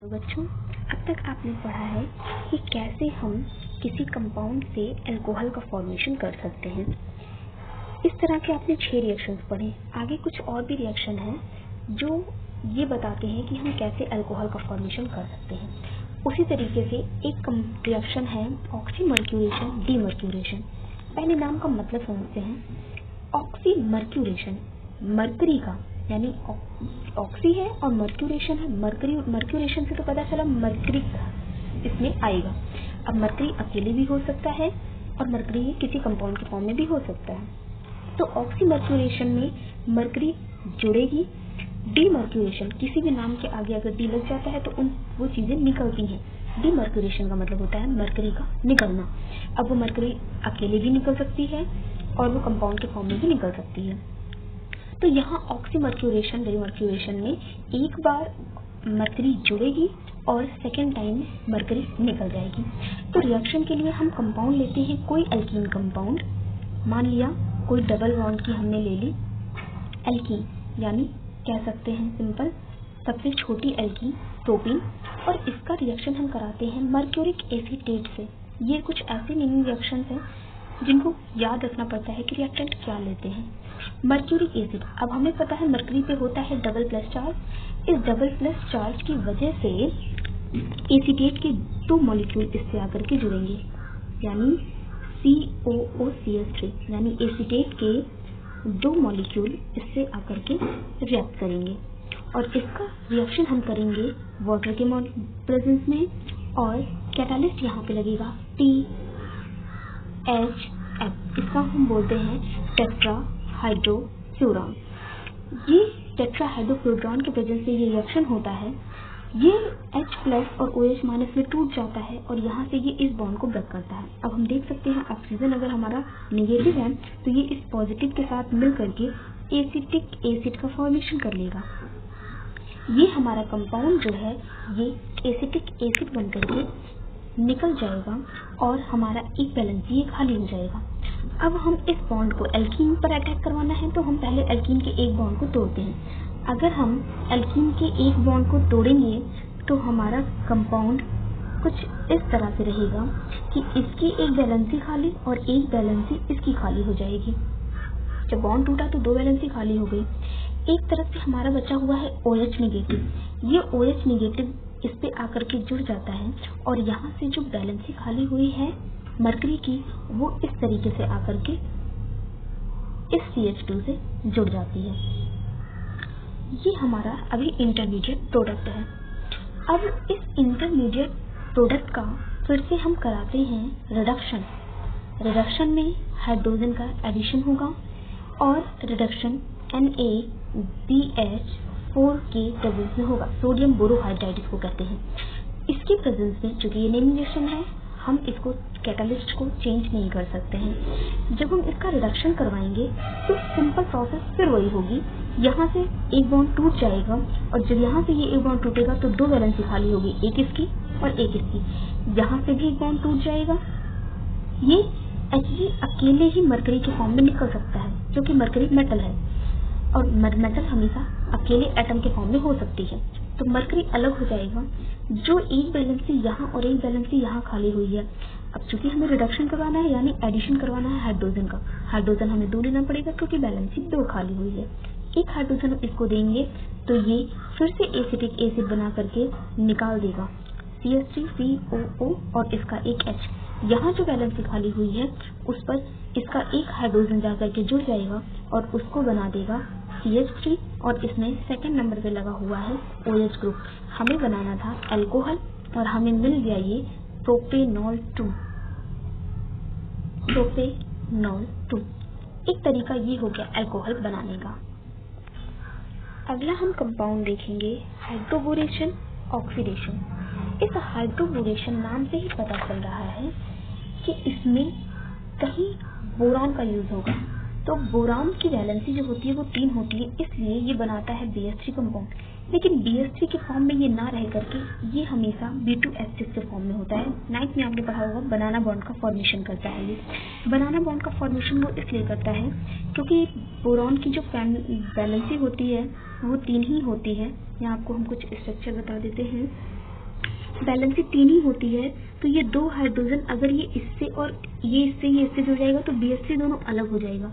तो बच्चों, अब तक आपने पढ़ा है कि कैसे हम किसी कंपाउंड से अल्कोहल का फॉर्मेशन कर सकते हैं। इस तरह के आपने 6 रिएक्शंस पढ़े। आगे कुछ और भी रिएक्शन हैं जो ये बताते हैं कि हम कैसे अल्कोहल का फॉर्मेशन कर सकते हैं। उसी तरीके से एक रिएक्शन है ऑक्सीमर्क्यूरेशन डीमर्क्यूरेशन। पहले नाम का मतलब समझते हैं। ऑक्सीमर्क्यूरेशन मरकरी का, यानी ऑक्सी है और मर्क्यूरेशन है। मर्क्यूरेशन से तो पता चला मरकरी इसमें आएगा। अब मरकरी अकेले भी हो सकता है और मरकरी किसी कंपाउंड के फॉर्म में भी हो सकता है। तो ऑक्सीमर्क्यूरेशन में मरकरी जुड़ेगी। डीमर्क्यूरेशन किसी भी नाम के आगे अगर डी लग जाता है तो वो चीजें निकलती हैं। डीमर्क्यूरेशन का मतलब होता है मरकरी का निकलना। अब वो मरकरी अकेले भी निकल सकती है और वो कंपाउंड के फॉर्म में भी निकल सकती है। तो यहाँ ऑक्सीमर्क्यूरेशन डीमर्क्यूरेशन में एक बार मरकरी जुड़ेगी और सेकेंड टाइम मरकरी निकल जाएगी। तो रिएक्शन के लिए हम कंपाउंड लेते हैं, कोई एल्कीन कंपाउंड। मान लिया कोई डबल बॉन्ड की हमने ले ली एल्कीन, यानी कह सकते हैं सिंपल सबसे छोटी एल्कीन प्रोपीन, और इसका रिएक्शन हम कराते हैं मर्क्यूरिक एसीटेट से। ये कुछ ऐसे मीनिंग रिएक्शंस हैं जिनको याद रखना पड़ता है कि रिएक्टेंट क्या लेते हैं। मर्क्यूरिक एसिड, अब हमें पता है मरकरी पे होता है डबल प्लस चार्ज। इस डबल प्लस चार्ज की वजह से एसीटेट के 2 मॉलिक्यूल इससे आकर के जुड़ेंगे, यानी COOCH3, यानी एसीटेट के 2 मॉलिक्यूल इससे आकर के रिएक्ट करेंगे और इसका रिएक्शन हम करेंगे वाटर के प्रेजेंस में, और कैटालिस्ट यहाँ पे लगेगा THF। इसका हम बोलते हैं टेट्राहाइड्रोफ्यूरान। ये टेट्राहाइड्रोफ्यूरान के प्रेजेंस से ये रिएक्शन होता है। ये H प्लस और OH माइनस में टूट जाता है और यहाँ से ये इस बॉन्ड को ब्रेक करता है। अब हम देख सकते हैं ऑक्सीजन अगर हमारा नेगेटिव है तो ये इस पॉजिटिव के साथ मिल करके एसिटिक एसिड का फॉर्मेशन कर लेगा। ये हमारा कंपाउंड जो है ये एसिटिक एसिड बन करके निकल जाएगा और हमारा एक बैलेंस ये खाली हो जाएगा। अब हम इस बॉन्ड को एल्कीन पर अटैक करवाना है तो हम पहले एल्कीन के एक बॉन्ड को तोड़ते हैं। अगर हम एल्कीन के एक बॉन्ड को तोड़ेंगे तो हमारा कंपाउंड कुछ इस तरह से रहेगा कि इसकी एक वैलेंसी खाली और एक वैलेंसी इसकी खाली हो जाएगी। जब बॉन्ड टूटा तो 2 वैलेंसी खाली हो गई। एक तरफ से हमारा बचा हुआ है OH नेगेटिव। ये OH नेगेटिव इस पे आकर के जुड़ जाता है और यहाँ से जो वैलेंसी खाली हुई है मरकरी की, वो इस तरीके से आकर के इस CH2 से जुड़ जाती है। ये हमारा अभी इंटरमीडिएट प्रोडक्ट है। अब इस इंटरमीडिएट प्रोडक्ट का फिर से हम कराते हैं रिडक्शन। रिडक्शन में हाइड्रोजन का एडिशन होगा और रिडक्शन NaBH4 के प्रेजेंस में होगा। सोडियम बोरोहाइड्राइड इसको कहते हैं। इसके प्रेजेंस में चूंकि ये नेमिंग रिएक्शन है, हम इसको कैटालिस्ट को चेंज नहीं कर सकते हैं। जब हम इसका रिडक्शन करवाएंगे तो सिंपल प्रोसेस फिर वही होगी। यहाँ से एक बॉन्ड टूट जाएगा और जब यहाँ से ये एक बॉन्ड टूटेगा तो 2 वैलेंसी खाली होगी, एक इसकी और एक इसकी। यहाँ से भी एक बॉन्ड टूट जाएगा। ये Hg अकेले ही मरकरी के फॉर्म में निकल सकता है, जो कि मरकरी मेटल है और मेटल हमेशा अकेले एटम के फॉर्म में हो सकती है। तो मरकरी अलग हो जाएगा। जो एक बैलेंसी यहाँ और एक बैलेंसी यहाँ खाली हुई है, अब चूंकि हमें रिडक्शन करवाना है यानी एडिशन करवाना है हाइड्रोजन का, हाइड्रोजन हमें 2 लेना पड़ेगा क्योंकि बैलेंसी 2 खाली हुई है। एक हाइड्रोजन इसको देंगे तो ये फिर से एसिटिक एसिड बना करके निकाल देगा CH3COO और इसका एक H। यहाँ जो बैलेंसी खाली हुई है उस पर इसका एक हाइड्रोजन जाकर के जुड़ जाएगा और उसको बना देगा CH3 और इसमें सेकंड नंबर पे लगा हुआ है OH ग्रुप। हमें बनाना था अल्कोहल और हमें मिल गया ये प्रोपेनॉल 2। एक तरीका ये हो गया अल्कोहल बनाने का। अगला हम कंपाउंड देखेंगे हाइड्रोबोरेशन ऑक्सीडेशन। इस हाइड्रोबोरेशन नाम से ही पता चल रहा है कि इसमें कहीं बोरान का यूज होगा। तो बोरान की वैलेंसी जो होती है वो 3 होती है, इसलिए ये बनाता है BH3 कंपाउंड। लेकिन BH3 के फॉर्म में ये ना रह करके ये हमेशा B2H6 के फॉर्म में होता है। 9th में आपने पढ़ा होगा बनाना बॉन्ड का फॉर्मेशन करता है। ये बनाना बॉन्ड का फॉर्मेशन वो इसलिए करता है क्योंकि बोरान की जो वैलेंसी होती है वो 3 ही होती है। यहाँ आपको हम कुछ स्ट्रक्चर बता देते हैं। वैलेंसी 3 ही होती है, तो ये 2 हाइड्रोजन अगर ये इससे और ये इससे जुड़ जाएगा तो BH3 दोनों अलग हो जाएगा।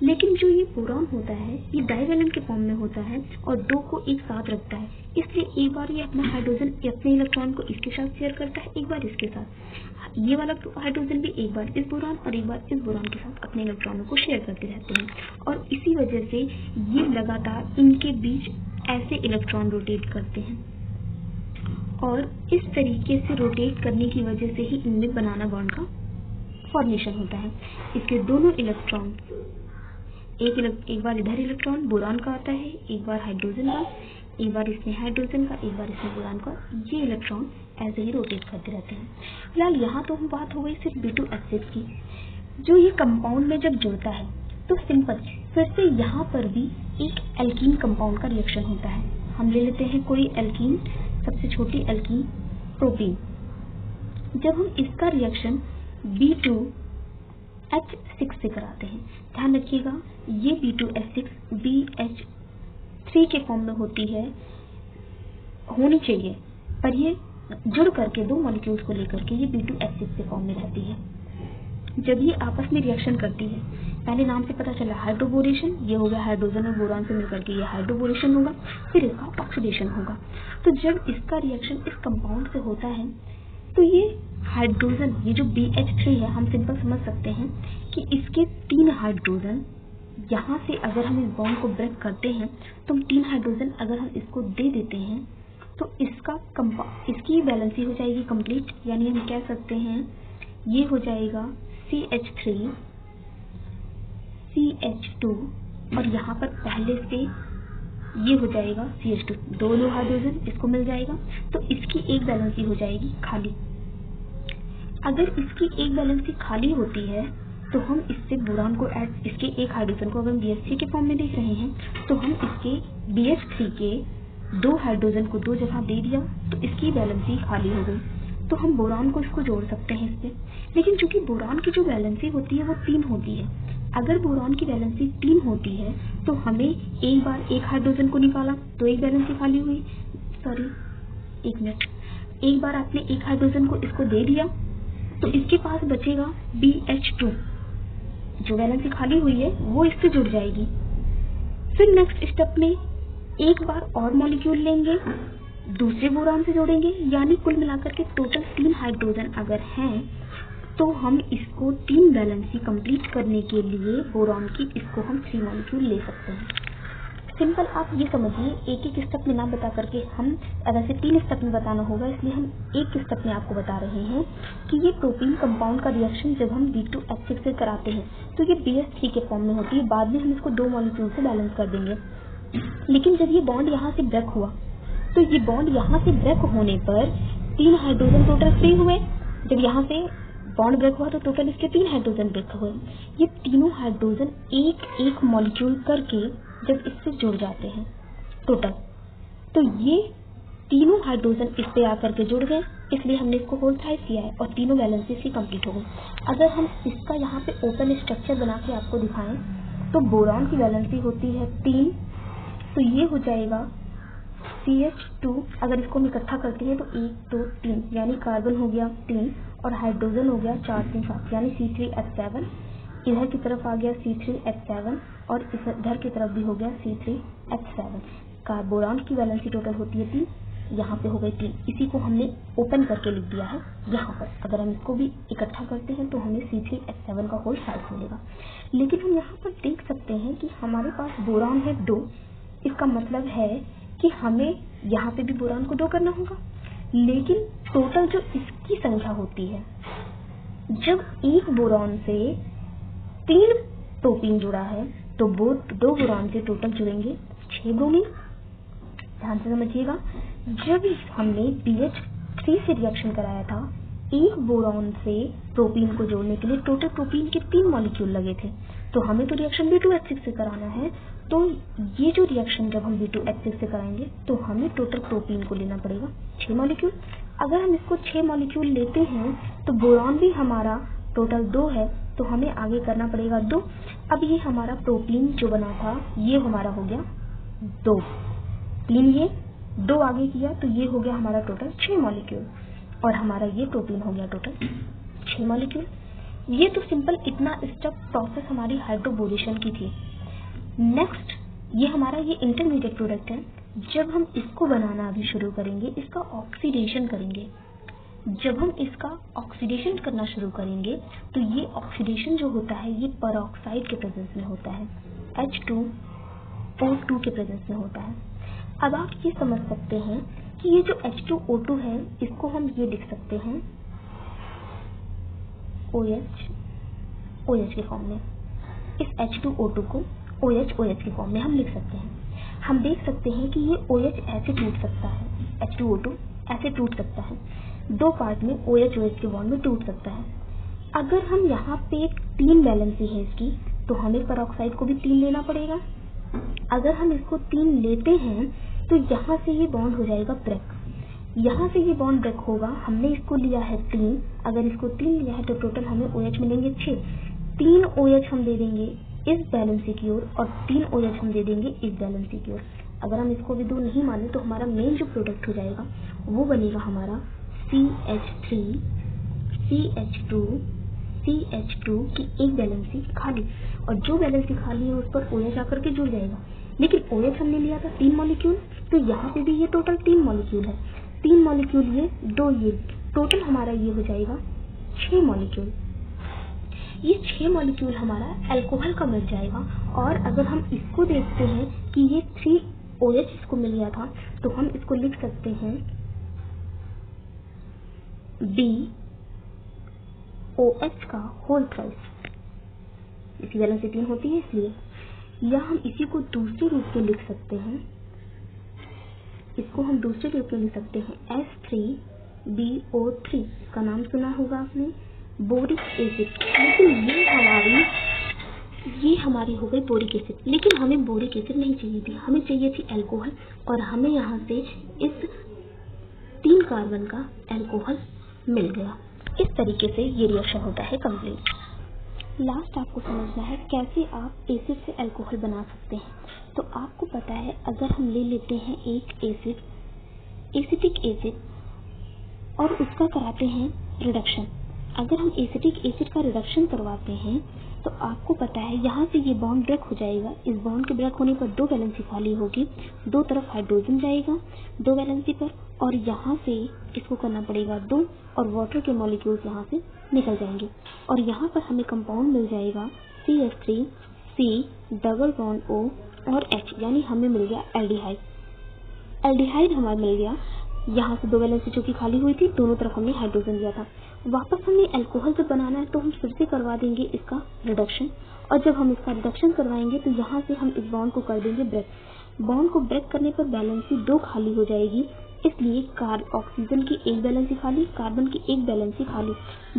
लेकिन जो ये बोरॉन होता है ये डाइवैलेंट के फॉर्म में होता है और 2 को एक साथ रखता है, इसलिए एक बार ये अपना हाइड्रोजन अपने इलेक्ट्रॉन को इसके साथ शेयर करता है, एक बार इसके साथ। ये वाला हाइड्रोजन भी एक बार इस बोरॉन और एक बार इस बोरॉन के साथ अपने इलेक्ट्रॉनों को शेयर करते रहते हैं और इसी वजह से ये लगातार इनके बीच ऐसे इलेक्ट्रॉन रोटेट करते हैं और इस तरीके से रोटेट करने की वजह से ही इनमें बनाना बॉन्ड का फॉर्मेशन होता है। इसके दोनों इलेक्ट्रॉन एक बार इधर इलेक्ट्रॉन बोरॉन का आता है, एक बार हाइड्रोजन का, एक बार इसमें हाइड्रोजन का, एक बार इसमें बोरॉन का, ये इलेक्ट्रॉन ऐसे ही रोटेट करते रहते हैं। फिलहाल यहाँ तो हम बात हो गई सिर्फ B2H6 की। जो ये कंपाउंड में जब जुड़ता है तो सिंपल फिर से यहाँ पर भी एक एल्कीन कंपाउंड का रिएक्शन होता है। हम ले लेते हैं कोई एल्कीन, सबसे छोटी एल्कीन प्रोपीन। जब हम इसका रिएक्शन B2H6 से कराते हैं, ध्यान रखिएगा ये B2H6 BH3 के फॉर्म में होनी चाहिए, पर ये जुड़ करके 2 मॉलिक्यूल्स को लेकर के ये B2H6 के फॉर्म में रहती है। जब ये आपस में रिएक्शन करती है, पहले नाम से पता चला हाइड्रोबोरेशन, ये हो गया हाइड्रोजन और बोरॉन से मिलकर के ये हाइड्रोबोरेशन होगा, फिर इसका ऑक्सीडेशन होगा। तो जब इसका रिएक्शन इस कंपाउंड से होता है तो ये हाइड्रोजन, ये जो BH3 है, हम सिंपल समझ सकते हैं कि इसके 3 हाइड्रोजन यहाँ से अगर हम इस बॉन्ड को ब्रेक करते हैं तो 3 हाइड्रोजन अगर हम इसको दे देते हैं तो इसकी वैलेंसी हो जाएगी कंप्लीट, यानी हम कह सकते हैं ये हो जाएगा CH3 CH2 और यहाँ पर पहले से ये हो जाएगा CH2, दोनों हाइड्रोजन इसको मिल जाएगा, तो इसकी एक वैलेंसी हो जाएगी खाली। अगर इसकी एक वैलेंसी खाली होती है तो हम इससे बोरॉन को इसके एक हाइड्रोजन को अगर हम BH3 के फॉर्म में देख रहे हैं तो हम इसके BH3 के 2 हाइड्रोजन को 2 जगह दे दिया तो इसकी वैलेंसी खाली हो गई, तो हम बोरॉन को इसको जोड़ सकते हैं इससे। लेकिन चूंकि बोरॉन की जो वैलेंसी होती है वो 3 होती है, अगर बोरॉन की वैलेंसी 3 होती है तो हमें एक बार एक हाइड्रोजन को निकाला तो एक वैलेंसी खाली हुई, एक बार आपने एक हाइड्रोजन को इसको दे दिया तो इसके पास बचेगा BH2, जो वैलेंसी खाली हुई है वो इससे जुड़ जाएगी। फिर नेक्स्ट स्टेप में एक बार और मॉलिक्यूल लेंगे, दूसरे बोरॉन से जोड़ेंगे, यानी कुल मिलाकर के टोटल 3 हाइड्रोजन अगर हैं तो हम इसको 3 वैलेंसी कंप्लीट करने के लिए बोरॉन की इसको हम 3 मॉलिक्यूल ले सकते हैं। सिंपल आप ये समझिए, एक एक स्टेप में ना बता करके हम वैसे 3 स्टेप में बताना होगा, इसलिए हम एक स्टेप में आपको बता रहे हैं कि ये प्रोटीन कंपाउंड का रिएक्शन जब हम B2H6 से कराते हैं तो ये BH3 के फॉर्म में होती है, बाद में हम इसको 2 मॉलिक्यूल से बैलेंस कर देंगे। लेकिन जब ये बॉन्ड यहाँ से ब्रेक हुआ तो ये बॉन्ड यहाँ से ब्रेक होने पर 3 हाइड्रोजन टोटल फ्री हुए। जब यहाँ से बॉन्ड ब्रेक हुआ तो टोटल इसके 3 हाइड्रोजन ब्रेक हुए। ये तीनों हाइड्रोजन एक एक मॉलिक्यूल करके जब इससे जुड़ जाते हैं टोटल, तो ये तीनों हाइड्रोजन इस पे आकर के जुड़ गए, इसलिए हमने इसको होल्साइड किया है और तीनों वैलेंसी से कंप्लीट हो गई। अगर हम इसका यहाँ पे ओपन स्ट्रक्चर बना के आपको दिखाएं तो बोरॉन की वैलेंसी होती है 3, तो ये हो जाएगा CH2, अगर इसको हम इकट्ठा करते हैं तो 1 2 3 यानी कार्बन हो गया 3 और हाइड्रोजन हो गया 4 3 7 यानी C3H7, इधर की तरफ आ गया C3H7 और इधर की तरफ भी हो गया C3H7। बोरॉन की वैलेंसी टोटल होती है 3, यहाँ पे हो गई 3, इसी को हमने ओपन करके लिख दिया है यहाँ पर। अगर हम इसको भी इकट्ठा करते हैं तो हमें C3H7 का होल साइज मिलेगा। लेकिन हम यहाँ पर देख सकते हैं कि हमारे पास बोरॉन है 2, इसका मतलब है कि हमें यहाँ पे भी बोरॉन को 2 करना होगा, लेकिन टोटल जो इसकी संख्या होती है, जब एक बोरॉन से 3 प्रोटीन जुड़ा है तो 2 बोरॉन से टोटल जुड़ेंगे 6 ब्रोमीन। ध्यान से समझिएगा, जब हमने BH3 से रिएक्शन कराया था एक बोरॉन से प्रोटीन को जोड़ने के लिए टोटल प्रोटीन के 3 मॉलिक्यूल लगे थे, तो हमें तो रिएक्शन B2H6 से कराना है, तो ये जो रिएक्शन जब हम B2H6 से कराएंगे तो हमें टोटल प्रोटीन को लेना पड़ेगा 6 मॉलिक्यूल। अगर हम इसको 6 मॉलिक्यूल लेते हैं तो बोरॉन भी हमारा टोटल 2 है, तो हमें आगे करना पड़ेगा 2। अब ये हमारा प्रोटीन जो बना था ये हमारा हो गया 2, 3 ये 2 आगे किया तो ये हो गया हमारा टोटल 6 मॉलिक्यूल, और हमारा ये प्रोटीन हो गया टोटल 6 मॉलिक्यूल। ये तो सिंपल इतना स्टेप प्रोसेस हमारी हाइड्रोबोरेशन की थी। नेक्स्ट ये हमारा ये इंटरमीडिएट प्रोडक्ट है। जब हम इसको बनाना अभी शुरू करेंगे, इसका ऑक्सीडेशन करेंगे। जब हम इसका ऑक्सीडेशन करना शुरू करेंगे तो ये ऑक्सीडेशन जो होता है ये पेरोक्साइड के प्रेजेंस में होता है, H2O2 के प्रेजेंस में होता है। अब आप ये समझ सकते हैं कि ये जो H2O2 है इसको हम ये लिख सकते हैं OH के फॉर्म में। इस H2O2 को OH के फॉर्म में हम लिख सकते हैं। हम देख सकते हैं कि ये OH ऐसे टूट सकता है, H2O2 ऐसे टूट सकता है, 2 पार्ट में OH के बॉन्ड में टूट सकता है। अगर हम यहाँ पे 3 वैलेंसी है इसकी, तो हमें पेरोक्साइड को भी 3 लेना पड़ेगा। अगर हम इसको 3 लेते हैं तो यहाँ से ये बॉन्ड हो जाएगा ब्रेक, यहाँ से ये बॉन्ड ब्रेक होगा। हमने इसको लिया है 3, अगर इसको 3 लिया है तो टोटल हमें OH मिलेंगे 6। 3 OH हम दे देंगे इस बैलेंसी की ओर और 3 OH हम दे देंगे इस बैलेंसी की ओर। अगर हम इसको भी 2 नहीं माने तो हमारा मेन जो प्रोडक्ट हो जाएगा वो बनेगा हमारा CH3 CH2 CH2 की एक बैलेंसी खाली, और जो बैलेंसी खाली है उस पर OH आकर के जुड़ जाएगा। लेकिन OH हमने लिया था 3 मॉलिक्यूल, तो यहाँ पे भी ये टोटल 3 मॉलिक्यूल है। 3 मॉलिक्यूल ये, 2 ये, टोटल हमारा ये हो जाएगा 6 मॉलिक्यूल। ये 6 मॉलिक्यूल हमारा अल्कोहल का मिल जाएगा। और अगर हम इसको देखते हैं कि ये 3 OH इसको मिल गया था, तो हम इसको लिख सकते हैं BOH का होल थ्राइस। इसकी बैलेंसी 3 होती है इसलिए, या हम इसी को दूसरे रूप में लिख सकते हैं, इसको हम दूसरे रूप में लिख सकते हैं S3BO3। इसका नाम सुना होगा आपने, बोरिक एसिड। लेकिन ये हमारी हो गई बोरिक एसिड, लेकिन हमें बोरिक एसिड नहीं चाहिए थी, हमें चाहिए थी अल्कोहल, और हमें यहाँ से इस 3 कार्बन का अल्कोहल मिल गया। इस तरीके से ये रिएक्शन होता है कंप्लीट। लास्ट आपको समझना है कैसे आप एसिड से अल्कोहल बना सकते हैं। तो आपको पता है, अगर हम ले लेते हैं एक एसिड, एसिटिक एसिड, और उसका कराते हैं रिडक्शन। अगर हम एसिटिक एसिड का रिडक्शन करवाते हैं तो आपको पता है यहाँ से ये बॉन्ड ब्रेक हो जाएगा। इस बॉन्ड के ब्रेक होने पर 2 वैलेंसी खाली होगी, 2 तरफ हाइड्रोजन जाएगा 2 वैलेंसी पर, और यहाँ से इसको करना पड़ेगा 2, और वाटर के मॉलिक्यूल्स यहाँ से निकल जाएंगे, और यहाँ पर हमें कंपाउंड मिल जाएगा CH3 C double bond O और H, यानी हमें मिल गया एल्डिहाइड। एल्डिहाइड हमारा मिल गया। यहाँ से 2 वैलेंसी जो कि खाली हुई थी, दोनों तरफ हमने हाइड्रोजन दिया था। वापस हमें अल्कोहल जब बनाना है तो हम फिर से करवा देंगे इसका रिडक्शन, और जब हम इसका रिडक्शन करवाएंगे तो यहाँ से हम इस बॉन्ड को कर देंगे ब्रेक। बॉन्ड को ब्रेक करने पर बैलेंसी 2 खाली हो जाएगी, इसलिए ऑक्सीजन की एक बैलेंसी खाली, कार्बन की एक बैलेंसी खाली,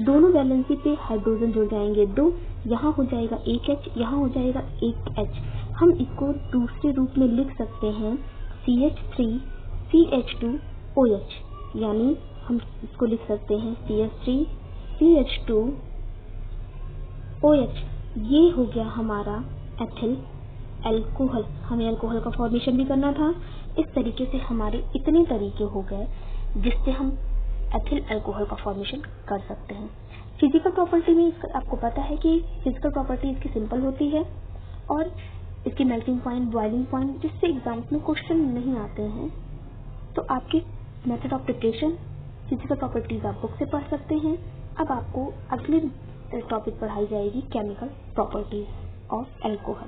दोनों बैलेंसी पे हाइड्रोजन जुड़ जाएंगे 2, यहाँ हो जाएगा एक H, यहाँ हो जाएगा एक H। हम इसको दूसरे रूप में लिख सकते हैं CH3 CH2OH, यानी हम इसको लिख सकते हैं CH3 CH2OH। ये हो गया हमारा एथिल अल्कोहल। हमें अल्कोहल का फॉर्मेशन भी करना था। इस तरीके से हमारे इतने तरीके हो गए जिससे हम एथिल अल्कोहल का फॉर्मेशन कर सकते हैं। फिजिकल प्रॉपर्टी में आपको पता है कि फिजिकल प्रॉपर्टी इसकी सिंपल होती है, और इसकी मेल्टिंग पॉइंट, बॉइलिंग पॉइंट, जिससे एग्जाम्स में क्वेश्चन नहीं आते हैं। तो आपके method of preparation, physical properties आप बुक से पढ़ सकते हैं। अब आपको अगले टॉपिक पढ़ाई जाएगी केमिकल प्रॉपर्टीज ऑफ अल्कोहल।